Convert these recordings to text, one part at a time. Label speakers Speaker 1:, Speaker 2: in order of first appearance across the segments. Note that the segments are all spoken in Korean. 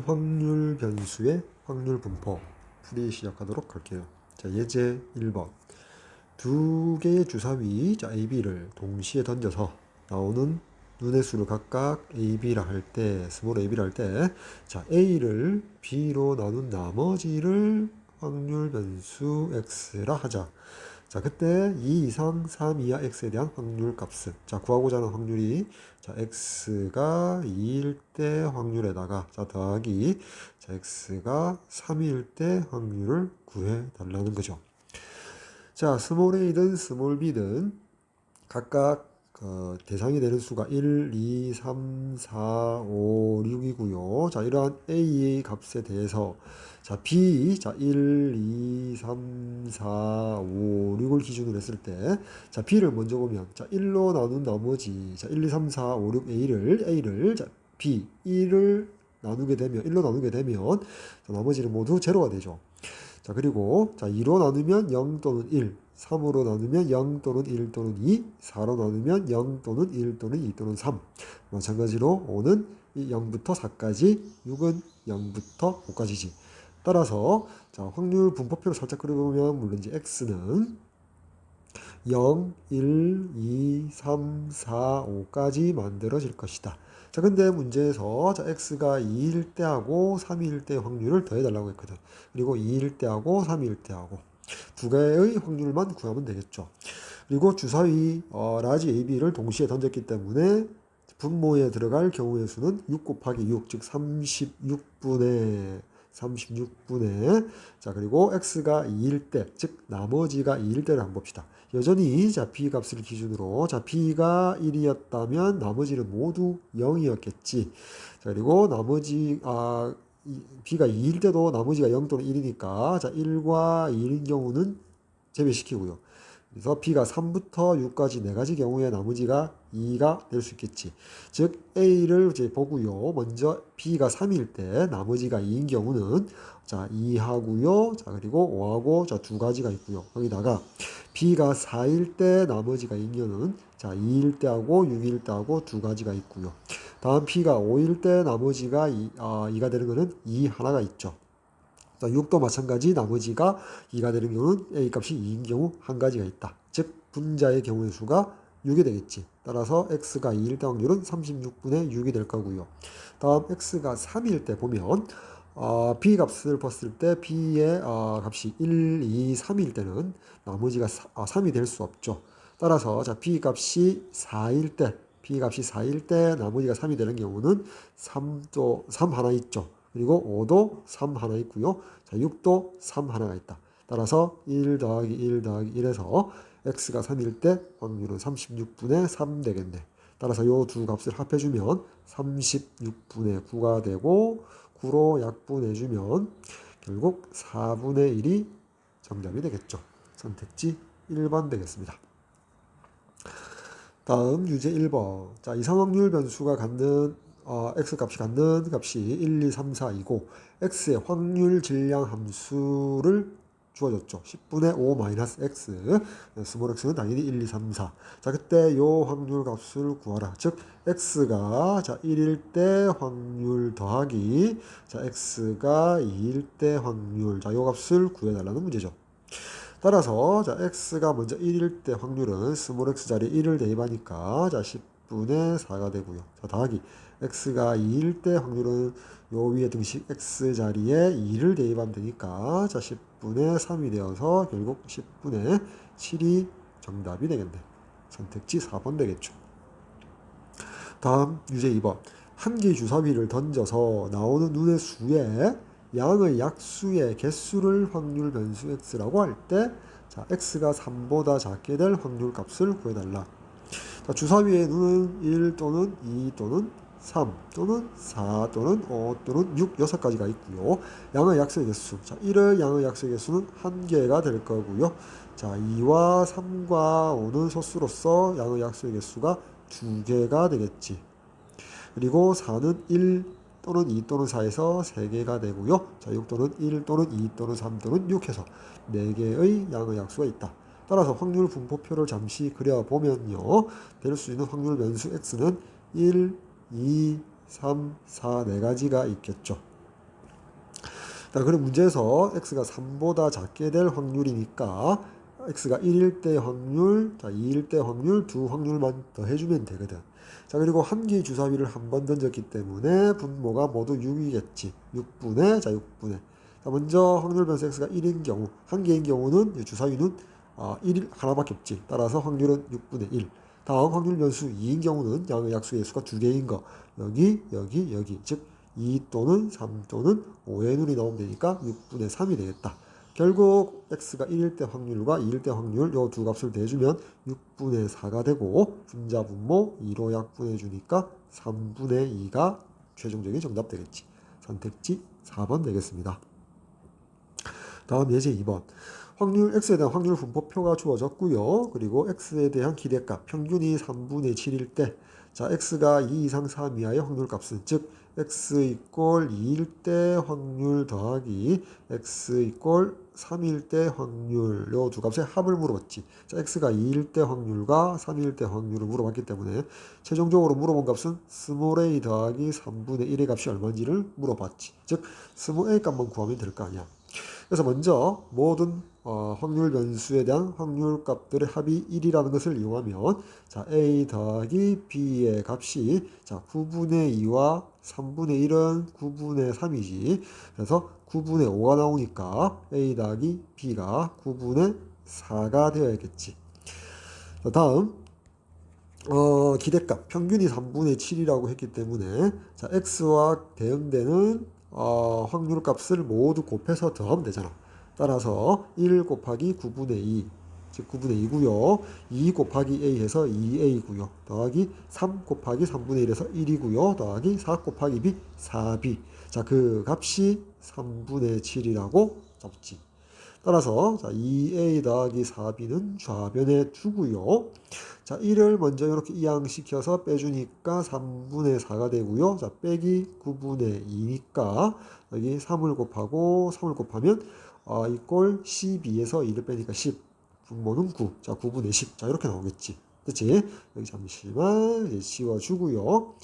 Speaker 1: 확률 변수의 확률 분포 풀이 시작하도록 할게요. 자, 예제 1번. 두 개의 주사위 A, B를 동시에 던져서 나오는 눈의 수를 각각 A, B라 할 때, 스몰 A, B라 할 때, 자, A를 B로 나눈 나머지를 확률 변수 X라 하자. 자, 그때 2 이상 3 이하 X에 대한 확률 값을, 자, 구하고자 하는 확률이, 자, X가 2일 때 확률에다가, 자, 더하기, 자, X가 3일 때 확률을 구해 달라는 거죠. 자, 스몰 a든 스몰 b든 각각 대상이 되는 수가 1, 2, 3, 4, 5, 6이고요. 자, 이러한 a의 값에 대해서 자, b, 자, 1, 2, 3, 4, 5, 6을 기준으로 했을 때 자, b를 먼저 보면 자, 1로 나눈 나머지 자, 1, 2, 3, 4, 5, 6 a를 자, b, 1을 나누게 되면 1로 나누게 되면 자, 나머지는 모두 제로가 되죠. 자, 그리고 자, 2로 나누면 0 또는 1, 3으로 나누면 0 또는 1 또는 2, 4로 나누면 0 또는 1 또는 2 또는 3. 마찬가지로 5는 0부터 4까지, 6은 0부터 5까지지. 따라서 자, 확률 분포표를 살짝 그려보면 물론 이제 x는 0, 1, 2, 3, 4, 5까지 만들어질 것이다. 자, 근데 문제에서 자, x가 2일 때하고 3일 때 확률을 더해달라고 했거든. 그리고 2일 때하고 3일 때하고 두 개의 확률만 구하면 되겠죠. 그리고 주사위 라지 AB를 동시에 던졌기 때문에 분모에 들어갈 경우의 수는 6 곱하기 6, 즉 36분의 자, 그리고 x가 2일 때, 즉 나머지가 2일 때를 한번 봅시다. 여전히 자, b 값을 기준으로 자, b가 1이었다면 나머지는 모두 0이었겠지. 자, 그리고 나머지 b가 2일 때도 나머지가 0 또는 1이니까 자, 1과 2인 경우는 제외시키고요. 그래서 b가 3부터 6까지 4가지 경우에 나머지가 2가 될 수 있겠지. 즉 a를 이제 보고요. 먼저 b가 3일 때 나머지가 2인 경우는 자, 2하고요. 자, 그리고 5하고 자, 2가지가 있고요. 거기다가 b가 4일 때 나머지가 2인 경우는 자, 2일 때하고 6일 때하고 2가지가 있고요. 다음 b가 5일 때 나머지가 2가 되는 거는 2 하나가 있죠. 6도 마찬가지 나머지가 2가 되는 경우는 A값이 2인 경우 한 가지가 있다. 즉 분자의 경우의 수가 6이 되겠지. 따라서 X가 2일 때 확률은 36분의 6이 될 거고요. 다음 X가 3일 때 보면 B 값을 봤을 때 B의 값이 1, 2, 3일 때는 나머지가 3이 될 수 없죠. 따라서 자, B 값이 4일 때 나머지가 3이 되는 경우는 3 하나 있죠. 그리고 5도 3 하나 있고요. 자, 6도 3 하나가 있다. 따라서 1 더하기 1 더하기 1에서 x가 3일 때 확률은 36분의 3 되겠네. 따라서 이 두 값을 합해주면 36분의 9가 되고 9로 약분해주면 결국 4분의 1이 정답이 되겠죠. 선택지 1번 되겠습니다. 다음 유제 1번. 자, 이상확률 변수가 갖는 x값이 갖는 값이 1, 2, 3, 4이고 x의 확률 질량 함수를 주어졌죠. 10분의 5 마이너스 x 스몰 x는 당연히 1, 2, 3, 4. 자, 그때 요 확률 값을 구하라. 즉 x가 자, 1일 때 확률 더하기 자, x가 2일 때 확률. 자, 요 값을 구해 달라는 문제죠. 따라서 자, x가 먼저 1일 때 확률은 스몰 x 자리에 1을 대입하니까 자, 10분의 4가 되고요. 자, 더하기 x가 2일 때 확률은 요 위에 등식 x 자리에 2를 대입하면 되니까 자, 10분의 3이 되어서 결국 10분의 7이 정답이 되겠네. 선택지 4번 되겠죠. 다음 유제 2번. 한 개의 주사위를 던져서 나오는 눈의 수에 양의 약수의 개수를 확률 변수 x라고 할 때 자, x가 3보다 작게 될 확률 값을 구해달라. 자, 주사위의 눈은 1 또는 2 또는 3 또는 4 또는 5 또는 6, 6가지가 있고요. 양의 약수의 개수. 자, 1의 양의 약수의 개수는 1개가 될 거고요. 자, 2와 3과 5는 소수로서 양의 약수의 개수가 2개가 되겠지. 그리고 4는 1 또는 2 또는 4에서 3개가 되고요. 자, 6 또는 1 또는 2 또는 3 또는 6해서 4개의 양의 약수가 있다. 따라서 확률 분포표를 잠시 그려보면요. 될 수 있는 확률 변수 x는 1, 2, 3, 4, 4가지가 있겠죠. 그럼 문제에서 x가 3보다 작게 될 확률이니까 x가 1일 때 확률, 자 2일 때 확률, 두 확률만 더해주면 되거든. 자 그리고 한 개의 주사위를 한 번 던졌기 때문에 분모가 모두 6이겠지. 6분의, 자 6분의. 자 먼저 확률 변수 x가 1인 경우, 한 개인 경우는 주사위는 1일 하나밖에 없지. 따라서 확률은 6분의 1. 다음 확률 변수 2인 경우는 양의 약수의 수가 두 개인 거. 여기, 여기, 여기. 즉 2 또는 3 또는 5의 눈이 나오면 되니까 6분의 3이 되겠다. 결국 x가 1일 때 확률과 2일 때 확률 요 두 값을 대주면 6분의 4가 되고 분자 분모 2로 약분해 주니까 3분의 2가 최종적인 정답 되겠지. 선택지 4번 되겠습니다. 다음 예제 2번. 확률 x에 대한 확률 분포표가 주어졌고요. 그리고 x에 대한 기대값 평균이 3분의 7일 때, 자 x가 2 이상 3 이하의 확률 값은, 즉 x 이꼴 2일 때 확률 더하기 x 이꼴 3일 때 확률, 요 두 값의 합을 물어봤지. 자 x가 2일 때 확률과 3일 때 확률을 물어봤기 때문에 최종적으로 물어본 값은 스몰 a 더하기 3분의 1의 값이 얼마인지를 물어봤지. 즉 스몰 a 값만 구하면 될 거 아니야. 그래서 먼저 모든 확률 변수에 대한 확률 값들의 합이 1이라는 것을 이용하면, 자 a 더하기 b의 값이, 자 9분의 2와 3분의 1은 9분의 3이지. 그래서 9분의 5가 나오니까 a 더하기 b가 9분의 4가 되어야겠지. 자, 다음 기대값 평균이 3분의 7이라고 했기 때문에, 자 x와 대응되는 확률 값을 모두 곱해서 더하면 되잖아. 따라서 1 곱하기 9분의 2, 즉 9분의 2고요. 2 곱하기 a 해서 2a고요. 더하기 3 곱하기 3분의 1에서 1이고요. 더하기 4 곱하기 b, 4b. 자, 그 값이 3분의 7이라고 잡지. 따라서 자 2a 더하기 4b는 좌변에 두고요. 자 1을 먼저 이렇게 이항시켜서 빼주니까 3분의 4가 되고요. 자 빼기 9분의 2니까 여기 3을 곱하고 3을 곱하면 이꼴 12에서 2를 빼니까 10. 분모는 9. 자 9분의 10. 자 이렇게 나오겠지. 그치? 여기 잠시만 이제 지워주고요.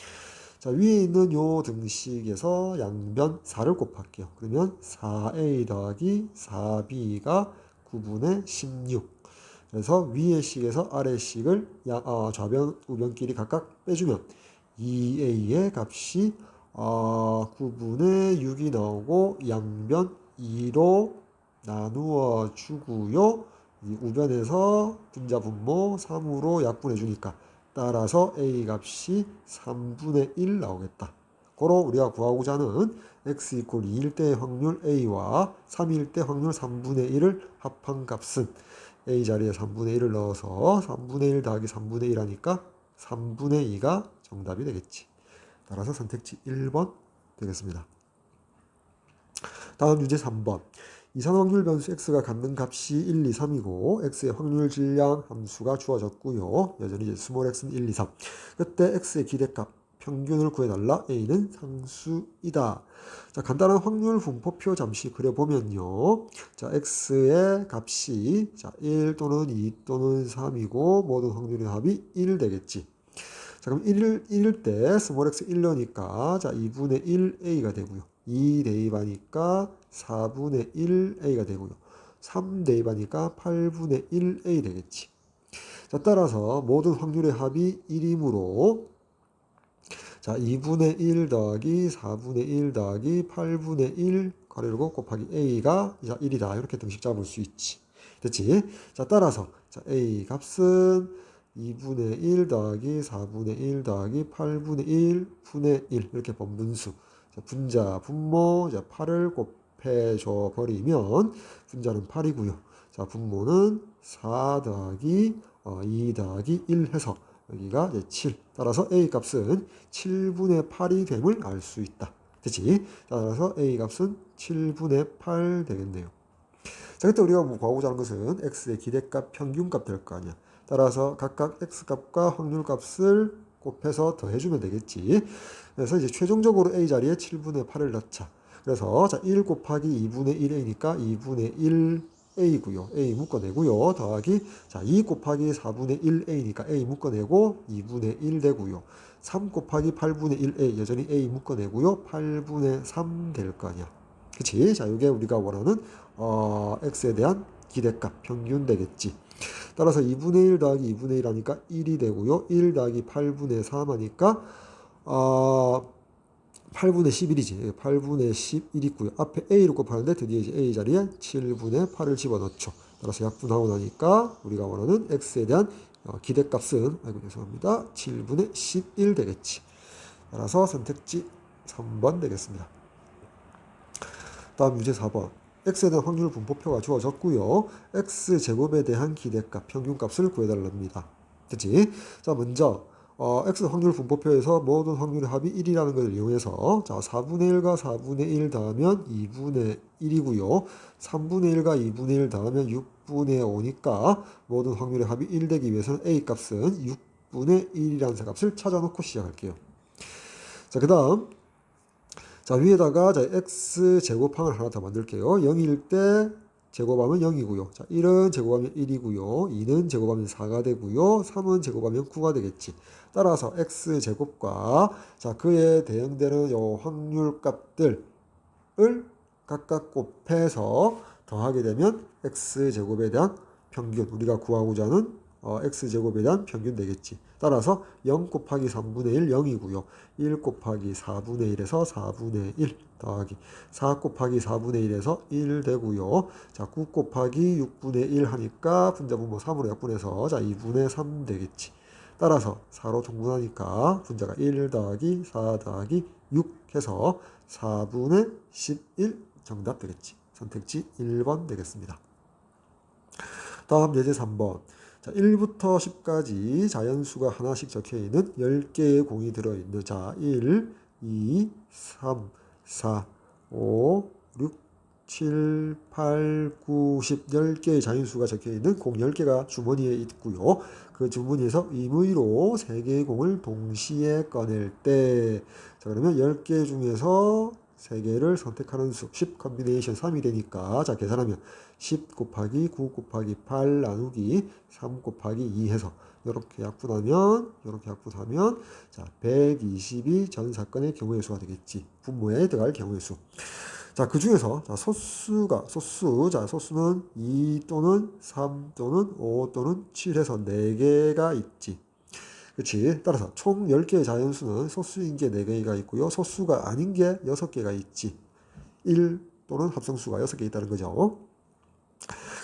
Speaker 1: 자 위에 있는 요 등식에서 양변 4를 곱할게요. 그러면 4a 더하기 4b가 9분의 16. 그래서 위의 식에서 아래 식을 좌변 우변끼리 각각 빼주면 2a의 값이 9분의 6이 나오고 양변 2로 나누어 주고요. 이 우변에서 분자 분모 3으로 약분해 주니까 따라서 a 값이 3분의 1 나오겠다. 고로 우리가 구하고자 하는 x 이꼴 2일 때의 확률 a와 3일 때 확률 3분의 1을 합한 값은 a 자리에 3분의 1을 넣어서 3분의 1 더하기 3분의 1 하니까 3분의 2가 정답이 되겠지. 따라서 선택지 1번 되겠습니다. 다음 유제 3번. 이산 확률 변수 x가 갖는 값이 1, 2, 3이고 x의 확률 질량 함수가 주어졌고요. 여전히 이제 스몰 x는 1, 2, 3. 그때 x의 기대값 평균을 구해달라. a는 상수이다. 자, 간단한 확률 분포표 잠시 그려보면요. 자, x의 값이 1 또는 2 또는 3이고 모든 확률의 합이 1 되겠지. 자, 그럼 1일 때 스몰 x 1넣으니까 자 2분의 1a가 되고요. 2 대입하니까 4분의 1a가 되고요. 3 대입하니까 8분의 1a 되겠지. 자, 따라서 모든 확률의 합이 1이므로 자 2분의 1 더하기 4분의 1 더하기 8분의 1 가로열고 곱하기 a가 1이다. 이렇게 등식 잡을 수 있지. 됐지? 자, 따라서 자 a 값은 2분의 1 더하기 4분의 1 더하기 8분의 1 분의 1 이렇게 번분수. 자, 분자 분모 8을 곱해줘 버리면 분자는 8이고요. 자, 분모는 4 더하기 2 더하기 1 해서 여기가 이제 7. 따라서 a 값은 7분의 8이 됨을 알 수 있다. 됐지? 따라서 a 값은 7분의 8 되겠네요. 자, 그때 우리가 구하고자 하는 것은 x의 기대값 평균값 될 거 아니야. 따라서 각각 x값과 확률값을 곱해서 더해주면 되겠지. 그래서 이제 최종적으로 a 자리에 7분의 8을 넣자. 그래서 자, 1 곱하기 2분의 1a니까 2분의 1a고요. a 묶어내고요. 더하기 자, 2 곱하기 4분의 1a니까 a 묶어내고 2분의 1 되고요. 3 곱하기 8분의 1a 여전히 a 묶어내고요. 8분의 3 될 거 아니야. 그치? 자, 이게 우리가 원하는 x에 대한 기대값 평균 되겠지. 따라서 2분의 1 더하기 2분의 1 하니까 1이 되고요. 1 더하기 8분의 3 하니까 8분의 11이지. 8분의 11 있고요. 앞에 a로 곱하는데 드디어 이제 a 자리에 7분의 8을 집어넣죠. 따라서 약분하고 나니까 우리가 원하는 x에 대한 기대값은, 아이고 죄송합니다, 7분의 11 되겠지. 따라서 선택지 3번 되겠습니다. 다음 문제 4번. x에 대한 확률 분포표가 주어졌고요. x제곱에 대한 기대값, 평균값을 구해달랍니다. 됐지? 자, 먼저 x 확률 분포표에서 모든 확률의 합이 1이라는 것을 이용해서, 자, 4분의 1과 4분의 1 더하면 2분의 1이고요. 3분의 1과 2분의 1 더하면 6분의 5니까 모든 확률의 합이 1 되기 위해서는 a 값은 6분의 1이라는 값을 찾아놓고 시작할게요. 자, 그 다음, 자, 위에다가 자, x 제곱항을 하나 더 만들게요. 0일 때 제곱하면 0이고요. 자, 1은 제곱하면 1이고요. 2는 제곱하면 4가 되고요. 3은 제곱하면 9가 되겠지. 따라서 x 제곱과 자, 그에 대응되는 요 확률 값들을 각각 곱해서 더하게 되면 x 제곱에 대한 평균, 우리가 구하고자 하는 x제곱에 대한 평균 되겠지. 따라서 0 곱하기 3분의 1, 0이고요. 1 곱하기 4분의 1에서 4분의 1 더하기 4 곱하기 4분의 1에서 1 되고요. 자, 9 곱하기 6분의 1 하니까 분자분모 3으로 약분해서 자, 2분의 3 되겠지. 따라서 4로 통분하니까 분자가 1 더하기 4 더하기 6 해서 4분의 11 정답 되겠지. 선택지 1번 되겠습니다. 다음 예제 3번. 자, 1부터 10까지 자연수가 하나씩 적혀있는 10개의 공이 들어있는, 자, 1, 2, 3, 4, 5, 6, 7, 8, 9, 10, 10개의 자연수가 적혀있는 공 10개가 주머니에 있고요. 그 주머니에서 임의로 3개의 공을 동시에 꺼낼 때, 자, 그러면 10개 중에서 3개를 선택하는 수, 10 컨비네이션 3이 되니까, 자, 계산하면 10 곱하기 9 곱하기 8 나누기 3 곱하기 2 해서 이렇게 약분하면 자, 120이 전 사건의 경우의 수가 되겠지. 분모에 들어갈 경우의 수. 자, 그 중에서 자, 소수는 2 또는 3 또는 5 또는 7 해서 4개가 있지. 그치? 따라서 총 10개의 자연수는 소수인 게 4개가 있고요. 소수가 아닌 게 6개가 있지. 1 또는 합성수가 6개 있다는 거죠.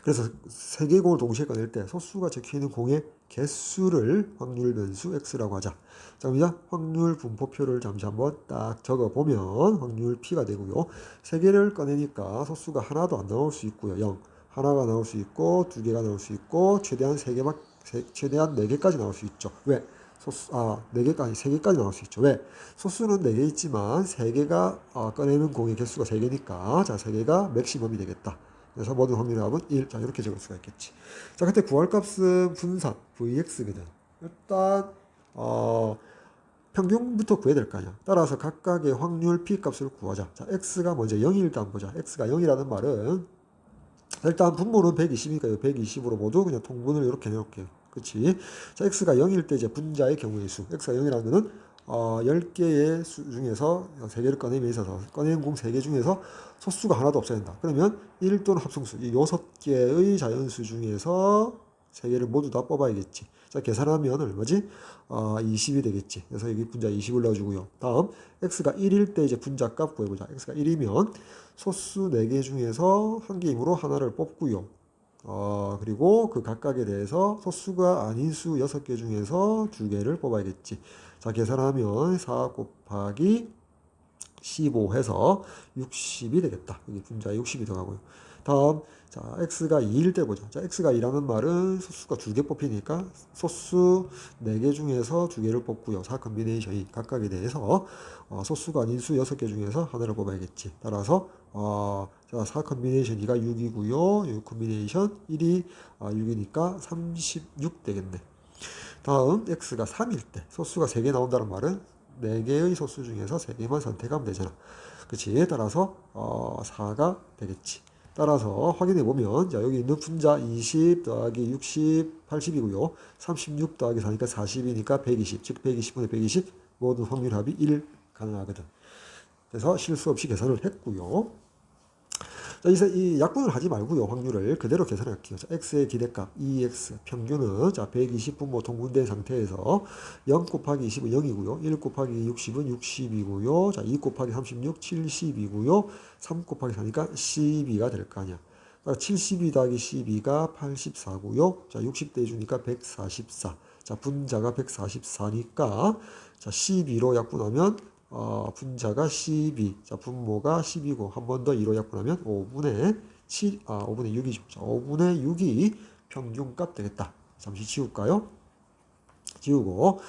Speaker 1: 그래서 3개의 공을 동시에 꺼낼 때 소수가 적혀있는 공의 개수를 확률 변수 x라고 하자. 자, 그럼 확률 분포표를 잠시 한번 딱 적어보면 확률 p가 되고요. 3개를 꺼내니까 소수가 하나도 안 나올 수 있고요. 0. 하나가 나올 수 있고 2개가 나올 수 있고 최대한 4개까지 나올 수 있죠. 왜? 4개까지, 3개까지 나올 수 있죠. 왜? 소수는 4개 있지만 3개가 꺼내는 공의 개수가 3개니까 자, 3개가 맥시멈이 되겠다. 그래서 모든 확률의 합은 1. 자, 이렇게 적을 수가 있겠지. 자, 그때 구할 값은 분산 Vx거든. 일단 평균부터 구해야 될 거 아니야. 따라서 각각의 확률 P 값을 구하자. 자, X가 먼저 0일 때 한번 보자. X가 0이라는 말은 일단 분모는 120이니까 120으로 모두 그냥 통분을 이렇게 해놓을게요. 그치? 자, X가 0일 때 이제 분자의 경우의 수. X가 0이라는 거는 10개의 수 중에서 3개를 꺼내면 있어서 꺼낸 공 3개 중에서 소수가 하나도 없어야 된다. 그러면 1 또는 합성수, 이 6개의 자연수 중에서 3개를 모두 다 뽑아야겠지. 자, 계산하면 얼마지? 20이 되겠지. 그래서 여기 분자 20을 넣어주고요. 다음, x가 1일 때 이제 분자값 구해보자. x가 1이면 소수 4개 중에서 한 개이므로 하나를 뽑고요. 그리고 그 각각에 대해서 소수가 아닌 수 6개 중에서 2개를 뽑아야겠지. 자, 계산하면 4 곱하기 15 해서 60이 되겠다. 여기 분자에 60이 들어가고요. 다음, 자, x가 2일 때 보자. 자, x가 2라는 말은 소수가 2개 뽑히니까 소수 4개 중에서 2개를 뽑고요. 4 컨비네이션이 각각에 대해서 소수가 아닌 수 6개 중에서 하나를 뽑아야겠지. 따라서 자, 4 컨비네이션 2가 6이고요. 6 컨비네이션 1이 6이니까 36 되겠네. 다음, x가 3일 때 소수가 3개 나온다는 말은 4개의 소수 중에서 3개만 선택하면 되잖아. 그치? 따라서 4가 되겠지. 따라서 확인해 보면 자, 여기 있는 분자 20 더하기 60, 80이고요. 36 더하기 4니까 40이니까 120, 즉 120분의 120 모든 확률 합이 1 가능하거든. 그래서 실수 없이 계산을 했고요. 자, 이제 이 약분을 하지 말고요. 확률을 그대로 계산할게요. 자, x의 기대값 2x 평균은 자 120 분모 통분된 상태에서 0 곱하기 20은 0이고요. 1 곱하기 60은 60이고요. 자, 2 곱하기 36 70이고요. 3 곱하기 4니까 12가 될 거 아니야. 72 더하기 12가 84고요. 자, 60 대주니까 144. 자, 분자가 144니까 자, 12로 약분하면 분자가 12. 자, 분모가 10이고 한 번 더 2로 약분하면 5분의 7, 5분의 6이죠. 자, 5분의 6이 평균값 되겠다. 잠시 지울까요? 지우고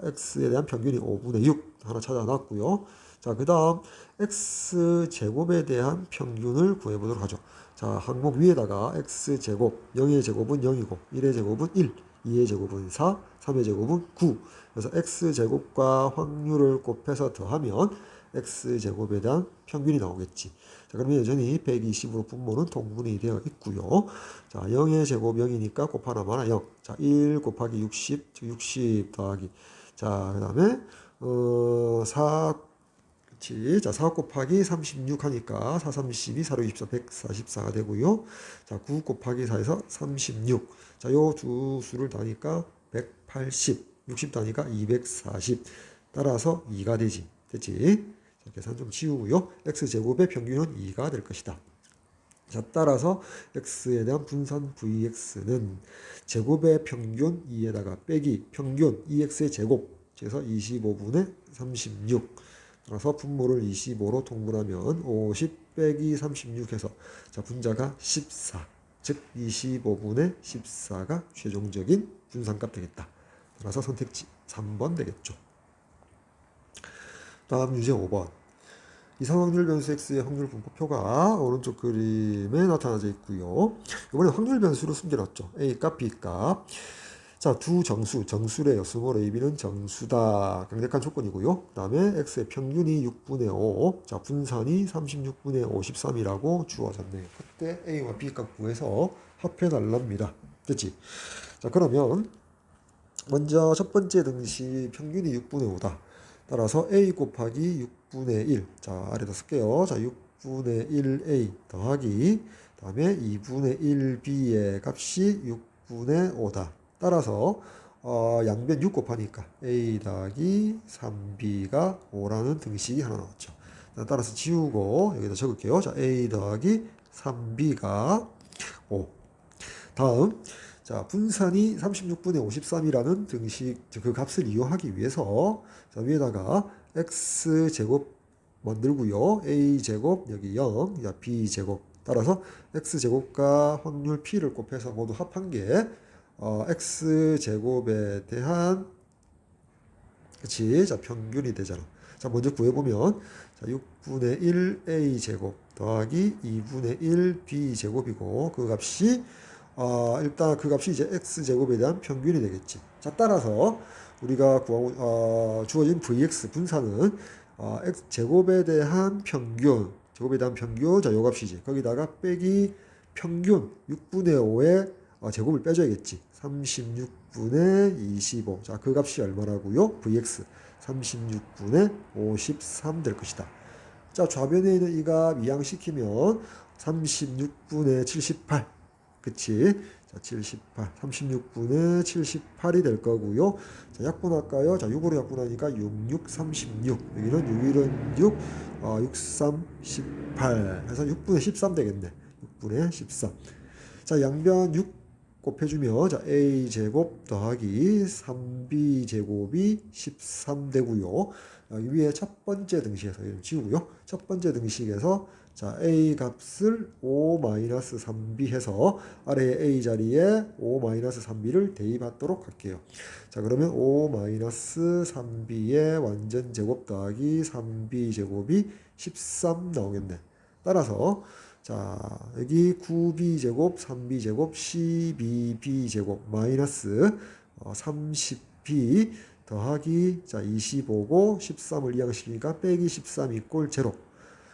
Speaker 1: x에 대한 평균이 5분의 6 하나 찾아놨고요. 자, 그 다음 x제곱에 대한 평균을 구해보도록 하죠. 자, 항목 위에다가 x제곱, 0의 제곱은 0이고 1의 제곱은 1, 2의 제곱은 4, 3의 제곱은 9. 그래서 x제곱과 확률을 곱해서 더하면 x제곱에 대한 평균이 나오겠지. 자, 그러면 여전히 120으로 분모는 통분이 되어 있고요. 자, 0의 제곱 0이니까 곱하나 마나 0. 자, 1 곱하기 60, 즉 60 더하기. 자, 그 다음에 4, 그치. 자, 4 곱하기 36 하니까 4, 32, 4, 6, 24, 144가 되고요. 자, 9 곱하기 4에서 36. 자, 요 두 수를 더하니까 180, 60 더하니까 240. 따라서 2가 되지. 됐지? 자, 계산 좀 지우고요. x제곱의 평균은 2가 될 것이다. 자, 따라서 x에 대한 분산 vx는 제곱의 평균 2에다가 빼기 평균 2x의 제곱, 그래서 25분의 36. 따라서 분모를 25로 통분하면 50 빼기 36 해서 자, 분자가 14. 즉 25분의 14가 최종적인 분산값 되겠다. 따라서 선택지 3번 되겠죠. 다음 유제 5번. 이상확률 변수 x의 확률 분포표가 오른쪽 그림에 나타나져 있고요. 이번에 확률 변수로 숨겨놨죠. a값, b값. 자, 두 정수래요. 스몰 ab는 정수다. 강력한 조건이고요. 그 다음에 x의 평균이 6분의 5. 자, 분산이 36분의 53이라고 주어졌네요. 그때 a와 b값 구해서 합해달랍니다. 됐지? 자, 그러면 먼저 첫 번째 등식 평균이 6분의 5다. 따라서 a 곱하기 6분의 1. 자, 아래다 쓸게요. 자, 6분의 1a 더하기 다음에 2분의 1b의 값이 6분의 5다. 따라서 양변 6 곱하니까 a 더하기 3b가 5라는 등식이 하나 나왔죠. 따라서 지우고 여기다 적을게요. 자, a 더하기 3b가 5. 다음 자, 분산이 36분의 53이라는 등식, 그 값을 이용하기 위해서 자, 위에다가 x제곱 만들고요. a제곱 여기 0, 야, b제곱. 따라서 x제곱과 확률 p를 곱해서 모두 합한 게 x제곱에 대한 그치? 자, 평균이 되잖아. 자, 먼저 구해보면 자, 6분의 1 a제곱 더하기 2분의 1 b제곱이고 그 값이 일단 그 값이 이제 x제곱에 대한 평균이 되겠지. 자, 따라서 우리가 주어진 vx 분산은 x제곱에 대한 평균, 자, 요 값이지. 거기다가 빼기 평균 6분의 5의 제곱을 빼줘야겠지. 36분의 25. 자, 그 값이 얼마라고요? vx 36분의 53 될 것이다. 자, 좌변에 있는 이 값 이항시키면 36분의 78. 그치? 자, 78. 36분의 78이 될 거고요. 자, 약분할까요? 자, 6으로 약분하니까 6, 6, 36. 여기는 6, 1은 6, 6, 3, 18. 해서 6분의 13 되겠네. 6분의 13. 자, 양변 6 곱해주면, 자, a제곱 더하기 3b제곱이 13 되고요. 여기 위에 첫 번째 등식에서 이름 지우고요. 첫 번째 등식에서 자, a 값을 5-3b 해서 아래에 a 자리에 5-3b를 대입하도록 할게요. 자, 그러면 5-3b의 완전 제곱 더하기 3b 제곱이 13 나오겠네. 따라서 자, 여기 9b 제곱, 3b 제곱, 12b 제곱 마이너스 30b 더하기 자 25고 13을 이항시키니까 빼기 13 이꼴 0.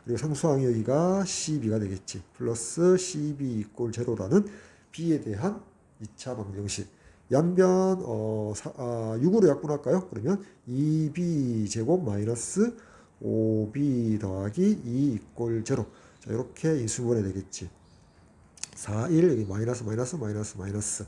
Speaker 1: 그리고 상수항이 여기가 12가 되겠지. 플러스 12 이꼴 0라는 b에 대한 2차 방정식. 양변 6으로 약분할까요? 그러면 2b 제곱 마이너스 5b 더하기 2 이꼴 0. 자, 이렇게 인수분해 되겠지. 4, 1, 여기 마이너스, 마이너스, 마이너스, 마이너스.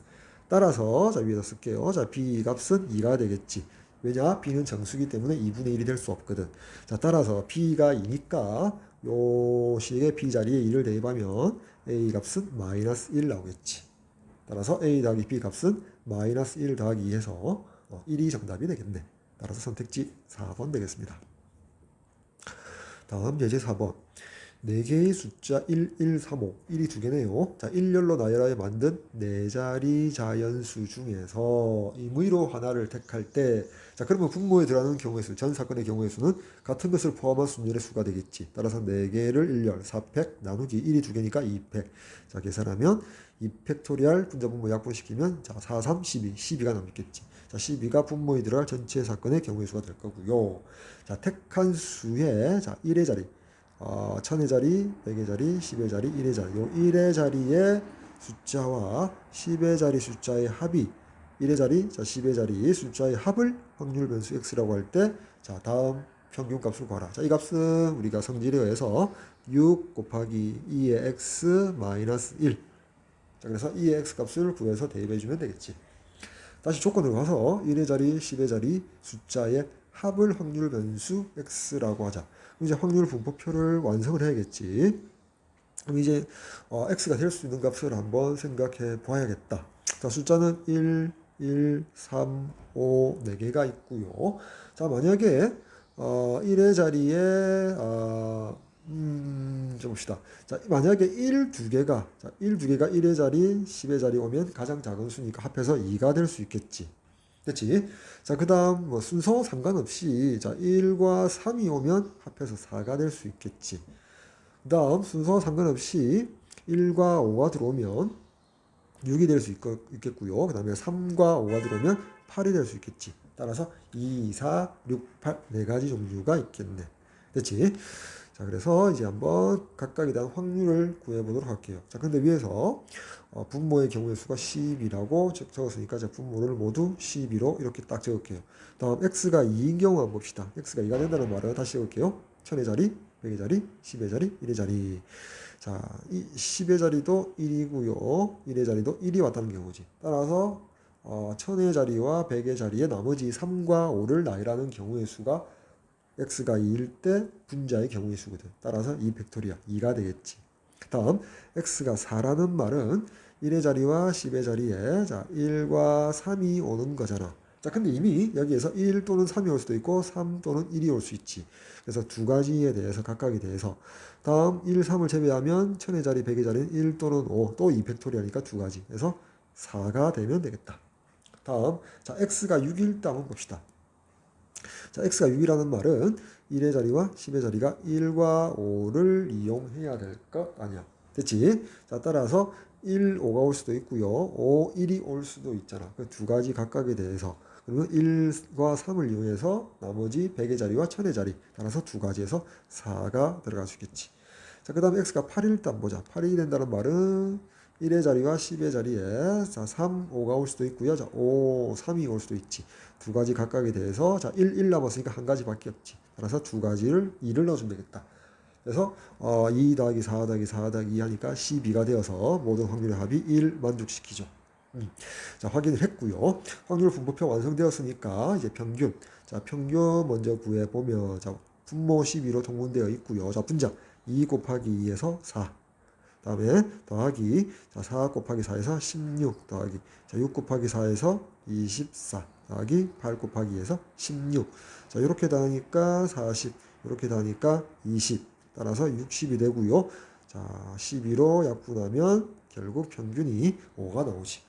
Speaker 1: 따라서, 자, 위에다 쓸게요. 자, B 값은 2가 되겠지. 왜냐? B는 정수기 때문에 2분의 1이 될 수 없거든. 자, 따라서 B가 2니까 요 식의 B 자리에 2를 대입하면 A 값은 마이너스 1 나오겠지. 따라서 A 더하기 B 값은 마이너스 1 더하기 2 해서 1이 정답이 되겠네. 따라서 선택지 4번 되겠습니다. 다음 예제 4번. 4개의 숫자 1, 1, 3, 5. 1이 2개네요. 자, 일렬로 나열하여 만든 4자리 자연수 중에서 임의로 하나를 택할 때, 자, 그러면 분모에 들어가는 경우의 수, 전 사건의 경우의 수는 같은 것을 포함한 순열의 수가 되겠지. 따라서 4개를 1열, 4팩 나누기 1이 2개니까 2팩. 자, 계산하면 2팩토리얼 분자 분모 약분시키면 자, 4, 3, 12. 12가 남겠지. 자, 12가 분모에 들어갈 전체 사건의 경우의 수가 될 거고요. 자, 택한 수의 자, 1의 자리. 1000의 자리, 100의 자리, 10의 자리, 1의 자리. 요 1의 자리의 숫자와 10의 자리 숫자의 합이 1의 자리, 자 10의 자리 숫자의 합을 확률 변수 x라고 할 때, 자 다음 평균 값을 구하라. 자, 이 값은 우리가 성질에 의해서 6 곱하기 2의 x 마이너스 1. 자, 그래서 2의 x 값을 구해서 대입해 주면 되겠지. 다시 조건을 가서 1의 자리, 10의 자리 숫자의 합을 확률 변수 x라고 하자. 이제 확률 분포표를 완성을 해야겠지. 그럼 이제 x가 될 수 있는 값을 한번 생각해 봐야겠다. 자, 숫자는 1, 1, 3, 5, 4개가 있고요. 자, 만약에 1의 자리에 좀 봅시다. 자, 만약에 1, 2개가 자, 1, 2개가 1의 자리, 10의 자리 오면 가장 작은 수니까 합해서 2가 될 수 있겠지. 됐지? 자, 그 다음 뭐 순서 상관없이 자 1과 3이 오면 합해서 4가 될 수 있겠지. 그 다음 순서 상관없이 1과 5가 들어오면 6이 될 수 있겠고요. 그 다음에 3과 5가 들어오면 8이 될 수 있겠지. 따라서 2, 4, 6, 8 네 가지 종류가 있겠네. 됐지? 자, 그래서 이제 한번 각각에 대한 확률을 구해보도록 할게요. 자, 근데 위에서 분모의 경우의 수가 10이라고 적었으니까 자, 분모를 모두 12로 이렇게 딱 적을게요. 다음 x가 2인 경우 한번 봅시다. x가 2가 된다는 말은 다시 적을게요. 1000의 자리, 100의 자리, 10의 자리, 1의 자리. 자, 이 10의 자리도 1이고요. 1의 자리도 1이 왔다는 경우지. 따라서 1000의 자리와 100의 자리에 나머지 3과 5를 나열하는 경우의 수가 x가 2일 때 분자의 경우의 수거든. 따라서 2팩토리아 2가 되겠지. 다음 x가 4라는 말은 1의 자리와 10의 자리에 자 1과 3이 오는 거잖아. 자, 근데 이미 여기에서 1 또는 3이 올 수도 있고 3 또는 1이 올 수 있지. 그래서 두 가지에 대해서 각각에 대해서 다음 1, 3을 제외하면 1000의 자리, 100의 자리는 1 또는 5, 또 2팩토리아니까 두 가지. 그래서 4가 되면 되겠다. 다음 자 x가 6일 때 한번 봅시다. 자, x가 6이라는 말은 1의 자리와 10의 자리가 1과 5를 이용해야 될 것 아니야. 됐지? 자, 따라서 1, 5가 올 수도 있고요. 5, 1이 올 수도 있잖아. 그 두 가지 각각에 대해서. 그러면 1과 3을 이용해서 나머지 100의 자리와 1000의 자리. 따라서 두 가지에서 4가 들어갈 수 있겠지. 자, 그 다음에 x가 8일 때 한번 보자. 8이 된다는 말은 1의 자리와 10의 자리에 자, 3, 5가 올 수도 있고요. 자, 5, 3이 올 수도 있지. 두 가지 각각에 대해서 자, 1 남았으니까 한 가지밖에 없지. 따라서 두 가지를 2를 넣어주면 되겠다. 그래서 2 더하기 4 더하기 4 더하기 2 하니까 12가 되어서 모든 확률의 합이 1 만족시키죠. 자, 확인을 했고요. 확률 분포표 완성되었으니까 이제 평균. 자, 평균 먼저 구해보면 자, 분모 12로 통분되어 있고요. 자, 분자 2 곱하기 2에서 4. 다음에 더하기 자, 4 곱하기 4에서 16 더하기 자, 6 곱하기 4에서 24 더하기 8 곱하기 2에서 16. 자, 이렇게 더하니까 40, 이렇게 더하니까 20. 따라서 60이 되고요. 자, 12로 약분하면 결국 평균이 5가 나오지.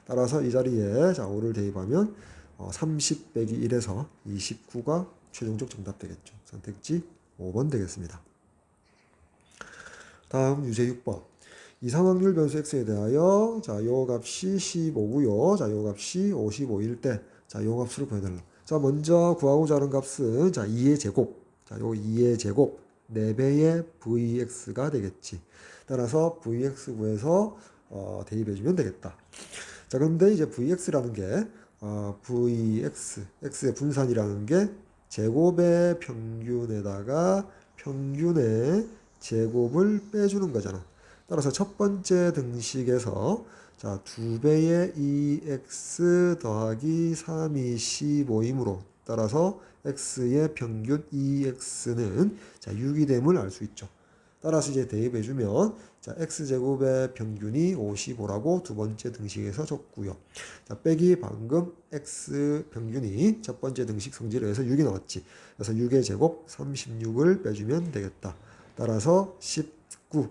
Speaker 1: 따라서 이 자리에 자, 5를 대입하면 30 빼기 1에서 29가 최종적 정답 되겠죠. 선택지 5번 되겠습니다. 다음 유제 6번. 이상확률 변수 x에 대하여 자, 요 값이 15고요. 자, 요 값이 55일 때 자, 요 값으로 보여달라. 자, 먼저 구하고자 하는 값은 자, 2의 제곱. 자, 요 2의 제곱 4배의 vx가 되겠지. 따라서 vx 구해서 대입해 주면 되겠다. 자, 그런데 이제 vx라는 게 x의 분산이라는 게 제곱의 평균에다가 평균의 제곱을 빼주는 거잖아. 따라서 첫 번째 등식에서 자, 2배의 2x 더하기 3이 15이므로 따라서 x의 평균 2x는 자, 6이 됨을 알 수 있죠. 따라서 이제 대입해주면 자, x제곱의 평균이 55라고 두 번째 등식에서 줬고요. 자, 빼기 방금 x 평균이 첫 번째 등식 성질에서 6이 나왔지. 그래서 6의 제곱 36을 빼주면 되겠다. 따라서 19.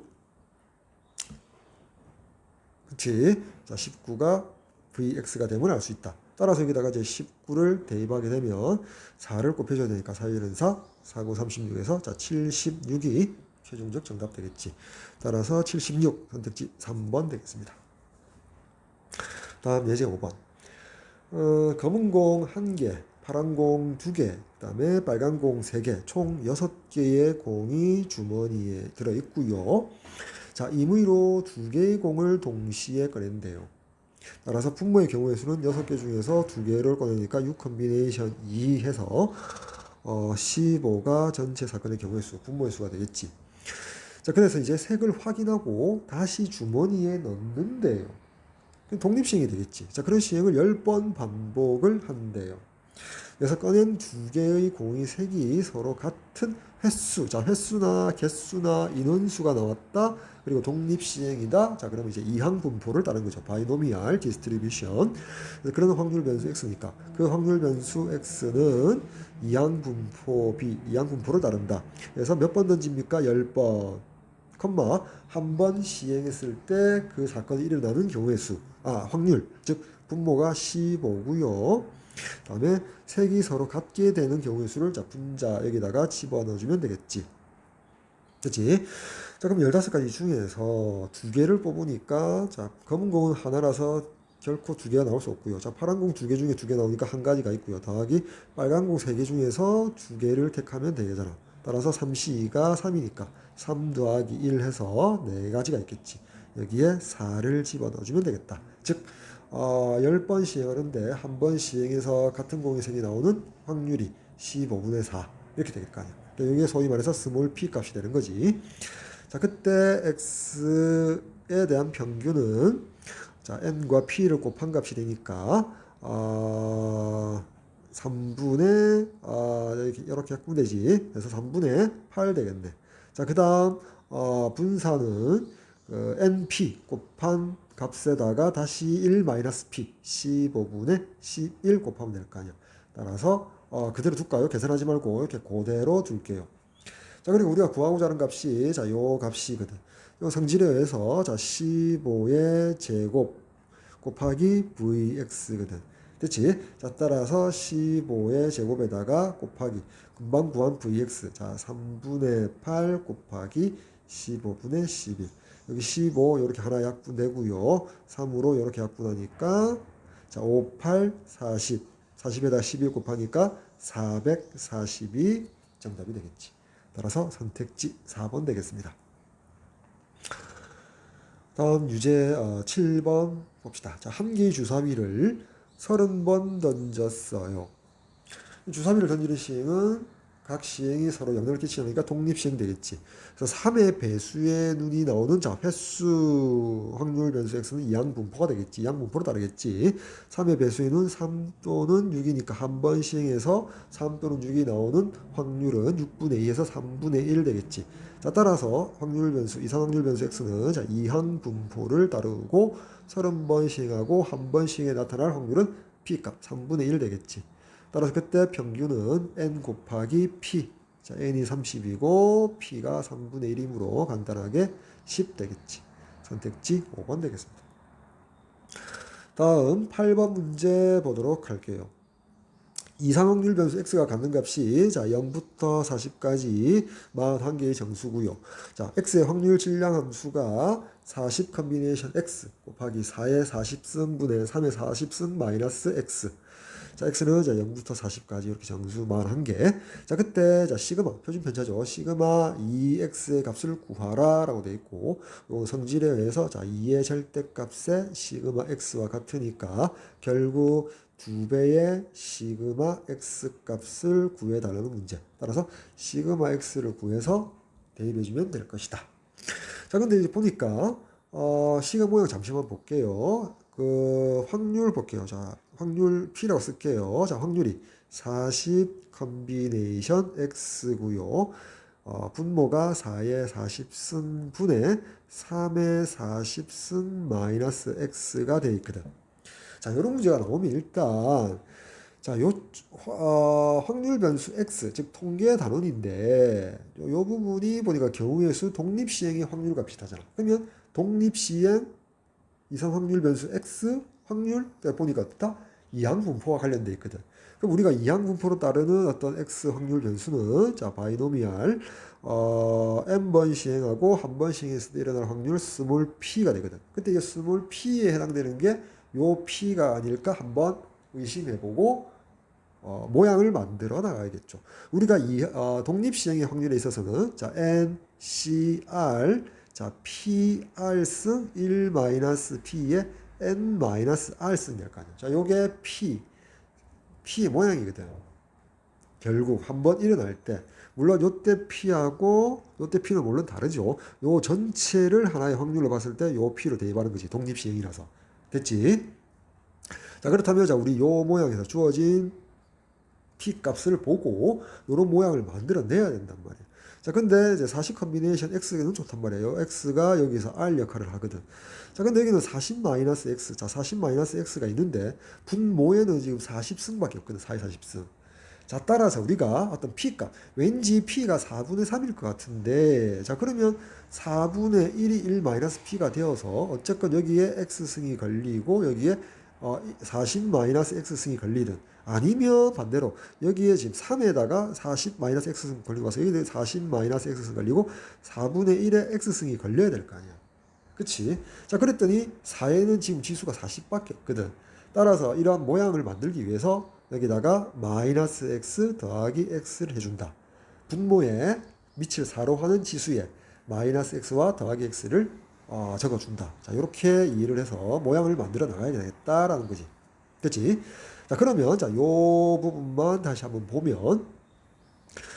Speaker 1: 그치? 자, 19가 vx가 됨을 알 수 있다. 따라서 여기다가 이제 19를 대입하게 되면 4를 곱해줘야 되니까 4, 1은 4, 4, 9, 36에서 자, 76이 최종적 정답 되겠지. 따라서 76 선택지 3번 되겠습니다. 다음 예제 5번. 검은 공 1개, 파란 공 2개, 그 다음에 빨간 공 3개, 총 6개의 공이 주머니에 들어있고요. 자, 임의로 2개의 공을 동시에 꺼낸대요. 따라서 분모의 경우의 수는 6개 중에서 2개를 꺼내니까 6 컨비네이션 2 해서 15가 전체 사건의 경우의 수, 분모의 수가 되겠지. 자, 그래서 이제 색을 확인하고 다시 주머니에 넣는데요. 독립시행이 되겠지. 자, 그런 시행을 10번 반복을 한대요. 그래서 꺼낸 2개의 공이 색이 서로 같은 횟수, 자, 횟수나 개수나 인원수가 나왔다. 그리고 독립시행이다. 자, 그러면 이제 이항 분포를 따른 거죠. 바이노미얼 디스트리뷰션. 그런 확률 변수 x니까 그 확률 변수 x는 이항 분포 b, 이항 분포를 따른다. 그래서 몇 번 던집니까? 10번. 컴마 한 번 시행했을 때 그 사건이 일어나는 경우의 수, 확률, 즉 분모가 15고요. 다음에 색이 서로 같게 되는 경우의 수를 자, 분자 여기다가 집어넣어주면 되겠지. 그치? 자, 그럼 15가지 중에서 2개를 뽑으니까 자, 검은 공은 하나라서 결코 2개가 나올 수 없고요. 자, 파란 공 2개 중에 2개 나오니까 한 가지가 있고요. 더하기 빨간 공 3개 중에서 2개를 택하면 되잖아. 따라서 3C2가 3이니까 3 더하기 1 해서 4가지가 있겠지. 여기에 4를 집어넣어주면 되겠다. 즉 10번 시행하는데 한 번 시행해서 같은 공의 색이 나오는 확률이 15분의 4 이렇게 되겠 거 아니야. 그러니까 여기에 소위 말해서 스몰 p 값이 되는 거지. 자, 그때 x에 대한 평균은 자, n과 p를 곱한 값이 되니까 3분의 이렇게 하면 되지. 그래서 3분의 8 되겠네. 자, 그 다음 분사는 np 곱한 값에다가 다시 1 마이너스 p 15분의 11 곱하면 될 거 아니야. 따라서 그대로 둘까요? 계산하지 말고 이렇게 그대로 둘게요. 자, 그리고 우리가 구하고자 하는 값이 자, 요 값이거든. 요 성질에 의해서 자, 15의 제곱 곱하기 vx거든. 됐지? 자, 따라서 15의 제곱에다가 곱하기 금방 구한 vx. 자, 3분의 8 곱하기 15분의 11. 여기 15 이렇게 하나 약분되고요. 3으로 이렇게 약분하니까 자, 5, 8, 40. 40에다 11 곱하니까 440이 정답이 되겠지. 따라서 선택지 4번 되겠습니다. 다음 유제 7번 봅시다. 자, 한 개의 주사위를 30번 던졌어요. 주사위를 던지는 시행은 각 시행이 서로 영향을 끼치니까 독립시행 되겠지. 그래서 3의 배수의 눈이 나오는 자, 횟수 확률 변수 x는 이항분포가 되겠지. 이항분포로 따르겠지. 3의 배수의 눈 3 또는 6이니까 한 번 시행해서 3 또는 6이 나오는 확률은 6분의 2에서 3분의 1 되겠지. 자, 따라서 확률 변수, 이상 확률 변수 x는 자, 이항분포를 따르고 30번 시행하고 한 번 시행에 나타날 확률은 p값 3분의 1 되겠지. 따라서 그때 평균은 n 곱하기 p. 자, n이 30이고 p가 3분의 1이므로 간단하게 10 되겠지. 선택지 5번 되겠습니다. 다음 8번 문제 보도록 할게요. 이상 확률 변수 x가 갖는 값이 자, 0부터 40까지 41개의 정수고요. 자, x의 확률 질량 함수가 40 컨비네이션 x 곱하기 4의 40승분의 3의 40승 마이너스 x. 자, x는 자, 0부터 40까지 이렇게 정수 41개. 자, 그때 자, 시그마 표준 편차죠. 시그마 2x의 값을 구하라 라고 되어 있고, 요 성질에 의해서 자, 2의 절대값에 시그마 x와 같으니까 결국 2배의 시그마 x 값을 구해달라는 문제. 따라서 시그마 x를 구해서 대입해주면 될 것이다. 자, 근데 이제 보니까 시간 모양 잠시만 볼게요. 그 확률 볼게요. 자, 확률 P라고 쓸게요. 자, 확률이 40 컨비네이션 X고요. 분모가 4의 40승 분의 3의 40승 마이너스 X가 돼 있거든. 자, 이런 문제가 나오면 일단 자, 확률 변수 X, 즉 통계 단원인데 요 부분이 보니까 경우의 수 독립시행의 확률과 비슷하잖아. 그러면 독립시행 이상 확률 변수 X 확률 보니까 다 이항분포와 관련돼 있거든. 그럼 우리가 이항분포로 따르는 어떤 X 확률 변수는 자 바이노미알 n번 시행하고 한 번 시행했을 때 일어날 확률 스몰 p가 되거든. 그때 이 스몰 p에 해당되는 게 요 p가 아닐까 한번 의심해보고 모양을 만들어 나가야겠죠. 우리가 이 독립시행의 확률에 있어서는 자 n, c, r 자 pr 승 1 마이너스 p에 n 마이너스 r 승 될 거 아니야. 자 요게 p의 모양이거든. 결국 한번 일어날 때 물론 요때 p하고 요때 p는 물론 다르죠. 요 전체를 하나의 확률로 봤을 때 요 p로 대입하는 거지. 독립시행이라서. 됐지? 자 그렇다면 자 우리 요 모양에서 주어진 p 값을 보고 요런 모양을 만들어내야 된단 말이야. 자 근데 이제 40 컨비네이션 x는 좋단 말이에요. x가 여기서 r 역할을 하거든. 자 근데 여기는 40-x 자 40-x가 있는데 분모에는 지금 40승밖에 없거든. 4의 40승. 자 따라서 우리가 어떤 p값 왠지 p가 4분의 3일 것 같은데 자 그러면 4분의 1이 1-p가 되어서 어쨌건 여기에 x승이 걸리고 여기에 40-x승이 걸리든 아니면 반대로 여기에 지금 3에다가 40-x승 걸리고 와서 여기에 40-x승 걸리고 4분의 1의 x승이 걸려야 될 거 아니야. 그치? 자 그랬더니 4에는 지금 지수가 40밖에 없거든. 따라서 이러한 모양을 만들기 위해서 여기다가 마이너스 x 더하기 x를 해준다. 분모에 밑을 4로 하는 지수에 마이너스 x와 더하기 x를 적어준다. 자, 이렇게 이해를 해서 모양을 만들어 나가야 되겠다라는 거지. 됐지? 자, 그러면, 자, 요 부분만 다시 한번 보면,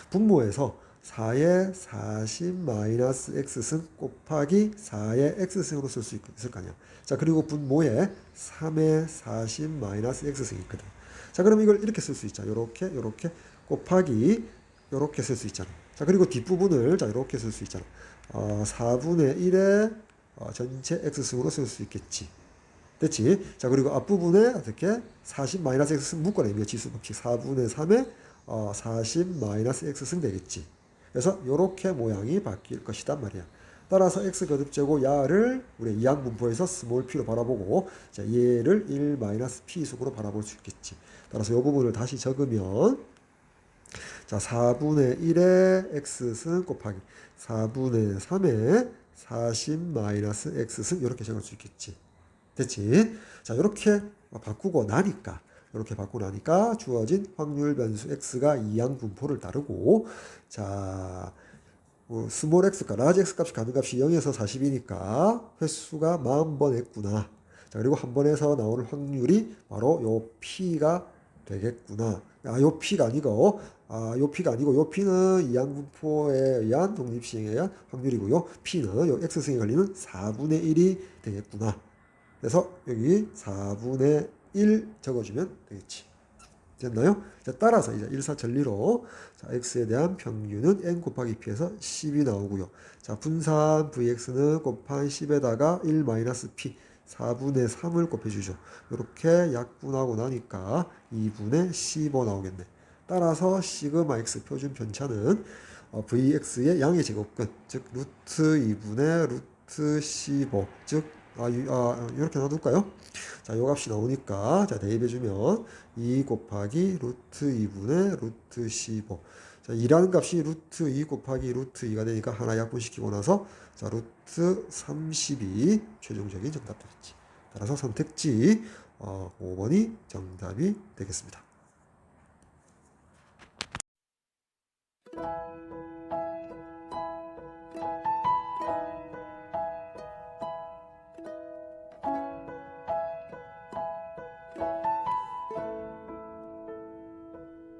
Speaker 1: 분모에서 4의 40-x승 곱하기 4의 x승으로 쓸 수 있을 거 아니야. 자, 그리고 분모에 3의 40-x승이 있거든. 자, 그럼 이걸 이렇게 쓸 수 있자. 요렇게, 요렇게 곱하기, 요렇게 쓸 수 있잖아. 자, 그리고 뒷부분을, 자, 요렇게 쓸 수 있잖아. 4분의 1의 전체 x승으로 쓸 수 있겠지. 됐지? 자, 그리고 앞부분에 어떻게 40-x승 묶어내. 이게 지수 법칙 4분의 3에 40-x승 되겠지. 그래서 이렇게 모양이 바뀔 것이다 말이야. 따라서 x 거듭제곱 야를 우리 이항분포에서 스몰 p로 바라보고 자, 얘를 1-p 속으로 바라볼 수 있겠지. 따라서 이 부분을 다시 적으면 자 4분의 1의 x승 곱하기 4분의 3의 40-x승 이렇게 적을 수 있겠지. 됐지? 자 이렇게 바꾸고 나니까 이렇게 바꾸고 나니까 주어진 확률 변수 x가 이항분포를 따르고 자 스몰 x가 라지 x 값이 가는 값이 0에서 40이니까 횟수가 40번 했구나. 자 그리고 한 번에서 나오는 확률이 바로 요 p가 되겠구나. 요 p가 아니고 요 p가 아니고 요 p는 이항분포에 의한 독립시행에 의한 확률이고요. p는 요 x승에 걸리는 4분의 1이 되겠구나. 그래서 여기 4분의 1 적어주면 되겠지. 됐나요? 자, 따라서 이제 일사천리로 자, x에 대한 평균은 n 곱하기 p에서 10이 나오고요. 자, 분산 vx는 곱한 10에다가 1-p 4분의 3을 곱해주죠. 이렇게 약분하고 나니까 2분의 15 나오겠네. 따라서 시그마 x 표준 편차는 vx의 양의 제곱근, 즉 루트 2분의 루트 15, 즉 이렇게 놔둘까요? 자, 요 값이 나오니까, 자, 대입해주면 2 곱하기 루트 2분의 루트 15. 자, 2라는 값이 루트 2 곱하기 루트 2가 되니까 하나 약분시키고 나서, 자, 루트 32 최종적인 정답 되겠지. 따라서 선택지, 5번이 정답이 되겠습니다.